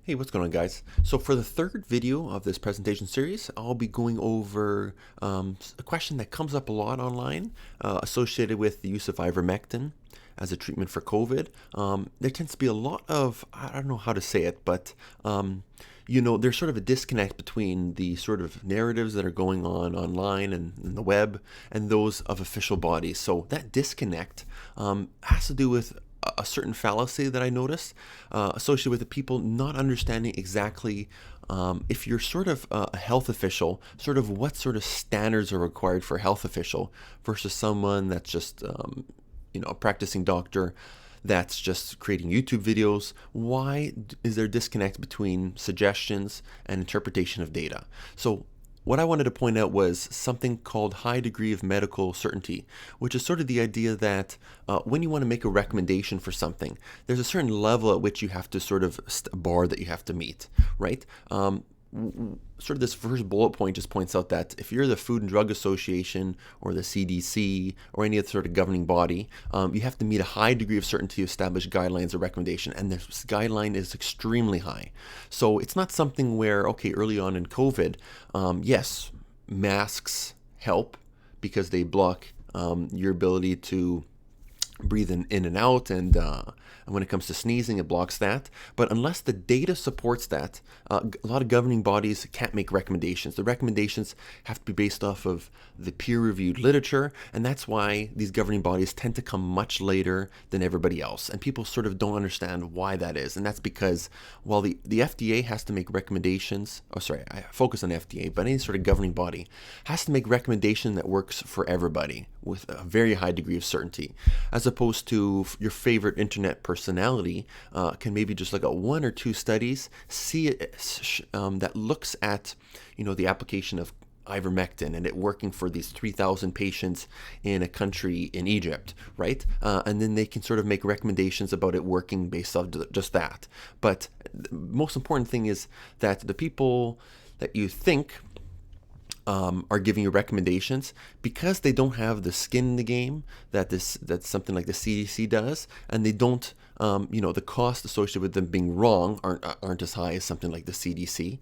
Hey, what's going on, guys? So for the third video of this presentation series, I'll be going over a question that comes up a lot online associated with the use of ivermectin as a treatment for COVID. There tends to be a lot of, I don't know how to say it, but there's sort of a disconnect between the sort of narratives that are going on online and in the web and those of official bodies. So that disconnect has to do with a certain fallacy that I noticed associated with the people not understanding exactly if you're sort of a health official, sort of what sort of standards are required for a health official versus someone that's just, a practicing doctor that's just creating YouTube videos. Why is there a disconnect between suggestions and interpretation of data? So what I wanted to point out was something called high degree of medical certainty, which is sort of the idea that when you want to make a recommendation for something, there's a certain level at which you have to sort of a bar that you have to meet, right? Sort of this first bullet point just points out that if you're the Food and Drug Association or the CDC or any other sort of governing body, you have to meet a high degree of certainty to establish guidelines or recommendation, and this guideline is extremely high. So it's not something where, okay, early on in COVID, yes, masks help because they block your ability to breathe in and out, and when it comes to sneezing, it blocks that. But unless the data supports that, a lot of governing bodies can't make recommendations. The recommendations have to be based off of the peer-reviewed literature, and that's why these governing bodies tend to come much later than everybody else. And people sort of don't understand why that is, and that's because while the FDA has to make recommendations, I focus on FDA, but any sort of governing body has to make recommendation that works for everybody with a very high degree of certainty, as opposed to your favorite internet personality can maybe just look at one or two studies, see it that looks at the application of ivermectin and it working for these 3,000 patients in a country in Egypt, right? And then they can sort of make recommendations about it working based on just that. But the most important thing is that the people that you think are giving you recommendations, because they don't have the skin in the game that something like the CDC does, and they don't, the cost associated with them being wrong aren't as high as something like the CDC.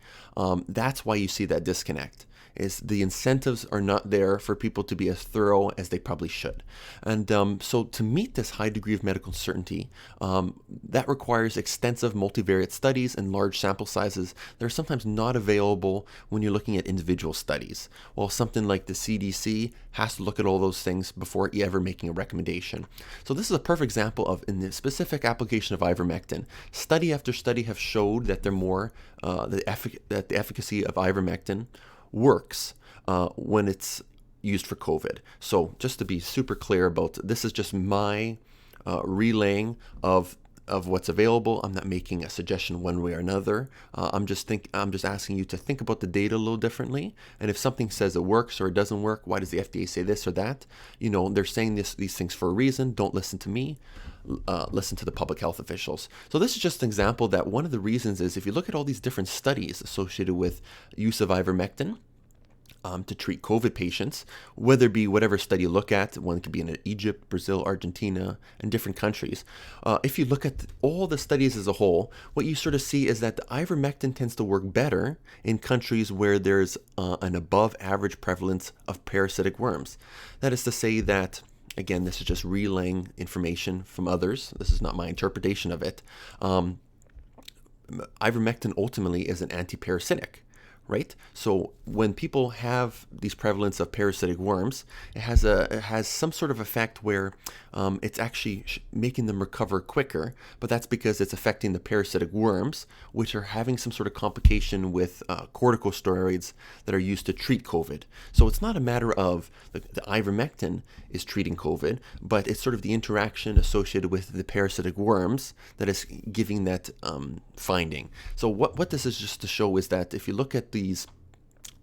That's why you see that disconnect. Is the incentives are not there for people to be as thorough as they probably should. And so to meet this high degree of medical certainty, that requires extensive multivariate studies and large sample sizes that are sometimes not available when you're looking at individual studies. While something like the CDC has to look at all those things before ever making a recommendation. So this is a perfect example of, in the specific application of ivermectin, study after study have showed that that the efficacy of ivermectin works when it's used for COVID. So just to be super clear about this, is just my relaying of what's available. I'm not making a suggestion one way or another. I'm just asking you to think about the data a little differently. And if something says it works or it doesn't work, why does the FDA say this or that? They're saying these things for a reason. Don't listen to me. Listen to the public health officials. So this is just an example that one of the reasons is, if you look at all these different studies associated with use of ivermectin to treat COVID patients, whether it be whatever study you look at, one could be in Egypt, Brazil, Argentina, and different countries. If you look at all the studies as a whole, what you sort of see is that the ivermectin tends to work better in countries where there's an above average prevalence of parasitic worms. That is to say that, again, this is just relaying information from others. This is not my interpretation of it. Ivermectin ultimately is an antiparasitic, right? So when people have these prevalence of parasitic worms, it has some sort of effect where it's actually making them recover quicker, but that's because it's affecting the parasitic worms, which are having some sort of complication with corticosteroids that are used to treat COVID. So it's not a matter of the ivermectin is treating COVID, but it's sort of the interaction associated with the parasitic worms that is giving that finding. So what this is just to show is that if you look at these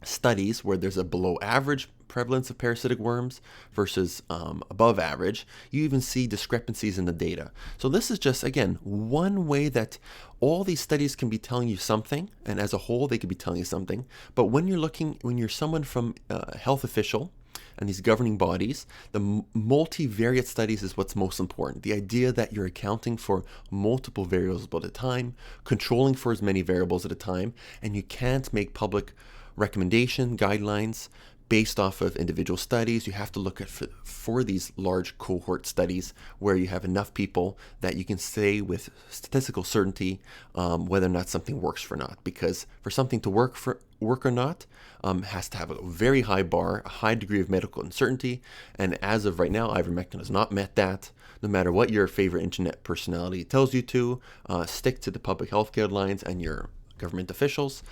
studies where there's a below average prevalence of parasitic worms versus above average, you even see discrepancies in the data. So this is just, again, one way that all these studies can be telling you something, and as a whole they could be telling you something. But when you're someone from a health official and these governing bodies, the multivariate studies is what's most important. The idea that you're accounting for multiple variables at a time, controlling for as many variables at a time, and you can't make public recommendation guidelines based off of individual studies. You have to look at for these large cohort studies where you have enough people that you can say with statistical certainty whether or not something works or not. Because for something to work or not, has to have a very high bar, a high degree of medical uncertainty. And as of right now, ivermectin has not met that. No matter what your favorite internet personality tells you to, stick to the public health guidelines and your government officials.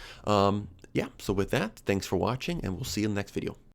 Yeah, so with that, thanks for watching, and we'll see you in the next video.